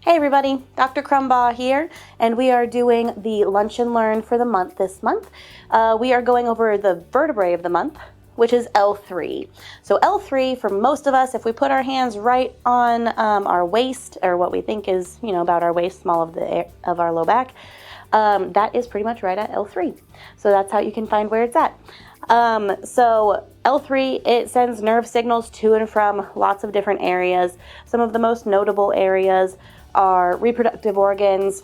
Hey everybody, Dr. Crumbaugh here, and we are doing the Lunch and Learn for the month this month. We are going over the vertebrae of the month, which is L3. So L3, for most of us, if we put our hands right on our waist, or what we think is, about our waist, small of our low back, that is pretty much right at L3. So that's how you can find where it's at. So L3, it sends nerve signals to and from lots of different areas. Some of the most notable areas are reproductive organs,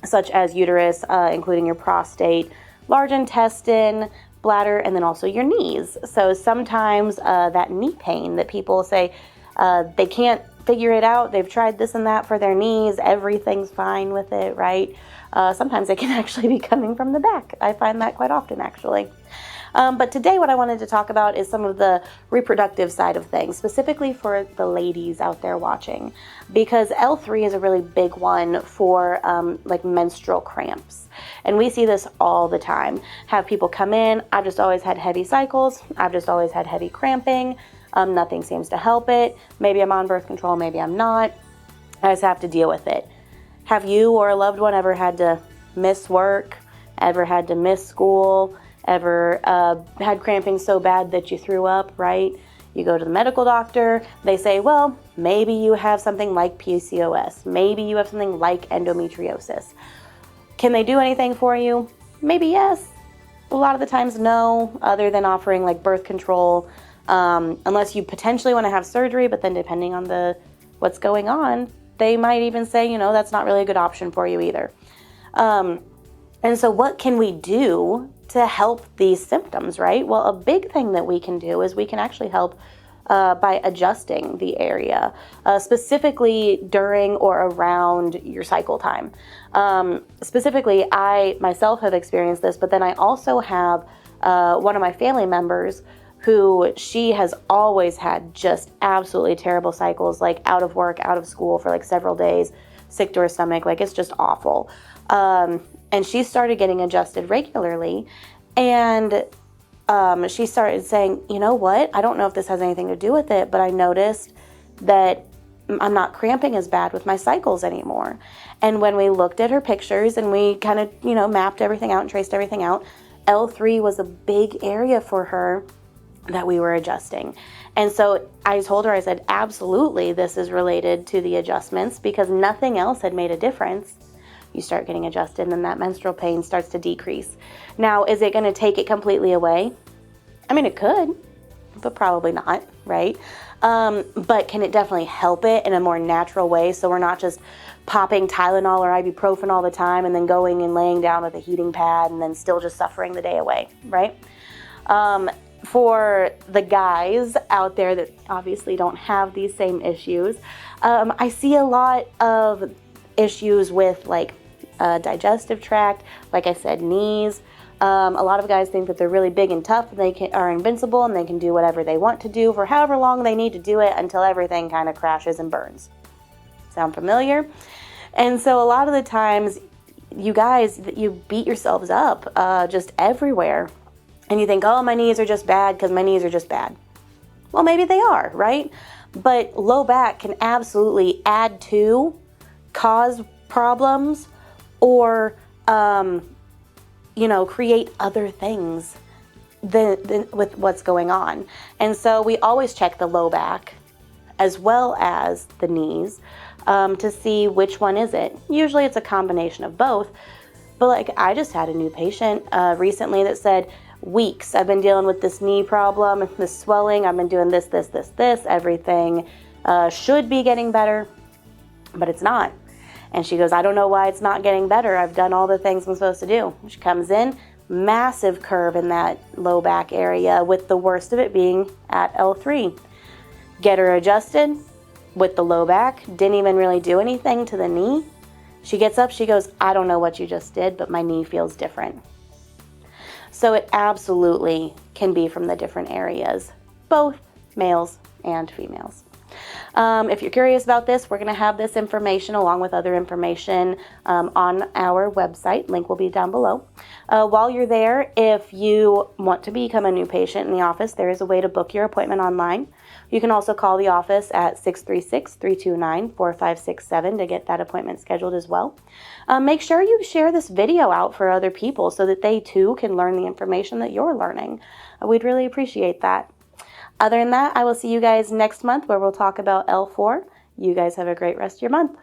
such as uterus, including your prostate, large intestine, bladder, and then also your knees. So sometimes that knee pain that people say they can't figure it out, they've tried this and that for their knees, everything's fine with it, right? Sometimes it can actually be coming from the back. I find that quite often, actually. But today what I wanted to talk about is some of the reproductive side of things, specifically for the ladies out there watching, because L3 is a really big one for like menstrual cramps. And we see this all the time. Have people come in, I've just always had heavy cycles, I've just always had heavy cramping, nothing seems to help it, maybe I'm on birth control, maybe I'm not, I just have to deal with it. Have you or a loved one ever had to miss work, ever had to miss school, ever had cramping so bad that you threw up, right? You go to the medical doctor, they say, well, maybe you have something like PCOS, maybe you have something like endometriosis. Can they do anything for you? Maybe yes. A lot of the times no, other than offering like birth control, unless you potentially want to have surgery, but then depending on what's going on, they might even say, that's not really a good option for you either. And so what can we do to help these symptoms, right? Well, a big thing that we can do is we can actually help by adjusting the area, specifically during or around your cycle time. Specifically, I myself have experienced this, but then I also have one of my family members who she has always had just absolutely terrible cycles, like out of work, out of school for like several days, sick to her stomach, like it's just awful. And she started getting adjusted regularly, and she started saying, you know what, I don't know if this has anything to do with it, but I noticed that I'm not cramping as bad with my cycles anymore. And when we looked at her pictures and we kind of, mapped everything out and traced everything out, L3 was a big area for her that we were adjusting. And so I told her, I said, absolutely, this is related to the adjustments because nothing else had made a difference. You start getting adjusted and then that menstrual pain starts to decrease. Now, is it going to take it completely away? I mean, it could, but probably not, right? But can it definitely help it in a more natural way so we're not just popping Tylenol or ibuprofen all the time and then going and laying down with a heating pad and then still just suffering the day away, right? For the guys out there that obviously don't have these same issues, I see a lot of issues with like digestive tract, like I said, knees. A lot of guys think that they're really big and tough and they are invincible and they can do whatever they want to do for however long they need to do it until everything kind of crashes and burns. Sound familiar? And so a lot of the times, you guys, you beat yourselves up just everywhere. And you think, oh, my knees are just bad because my knees are just bad. Well, maybe they are, right? But low back can absolutely add to, cause problems, or, create other things than with what's going on. And so we always check the low back as well as the knees to see which one is it. Usually it's a combination of both. But like I just had a new patient recently that said, weeks I've been dealing with this knee problem, this swelling, I've been doing this, everything should be getting better, but it's not. And she goes, I don't know why it's not getting better. I've done all the things I'm supposed to do. She comes in, massive curve in that low back area, with the worst of it being at L3. Get her adjusted with the low back, didn't even really do anything to the knee. She gets up, she goes, I don't know what you just did, but my knee feels different. So it absolutely can be from the different areas, both males and females. If you're curious about this, we're going to have this information along with other information on our website. Link will be down below. While you're there, if you want to become a new patient in the office, there is a way to book your appointment online. You can also call the office at 636-329-4567 to get that appointment scheduled as well. Make sure you share this video out for other people so that they too can learn the information that you're learning. We'd really appreciate that. Other than that, I will see you guys next month where we'll talk about L4. You guys have a great rest of your month.